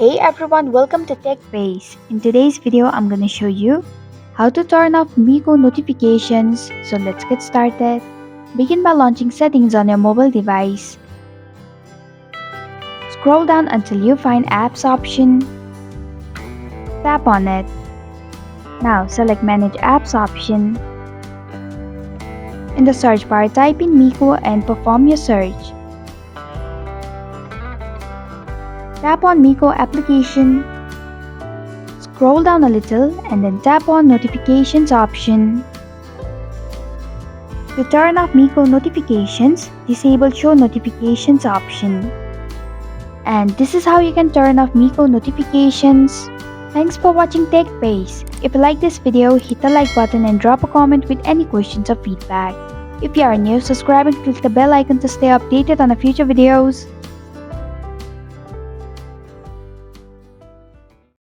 Hey everyone, welcome to TechBase. In today's video, I'm gonna show you how to turn off Mico notifications. So let's get started. Begin by launching settings on your mobile device. Scroll down until you find apps option. Tap on it. Now select manage apps option. In the search bar, type in Mico and perform your search. Tap on Mico application. Scroll down a little and then tap on notifications option. To turn off Mico notifications, disable show notifications option. And this is how you can turn off Mico notifications. Thanks for watching TechBase. If you like this video, hit the like button and drop a comment with any questions or feedback. If you are new, subscribe and click the bell icon to stay updated on the future videos.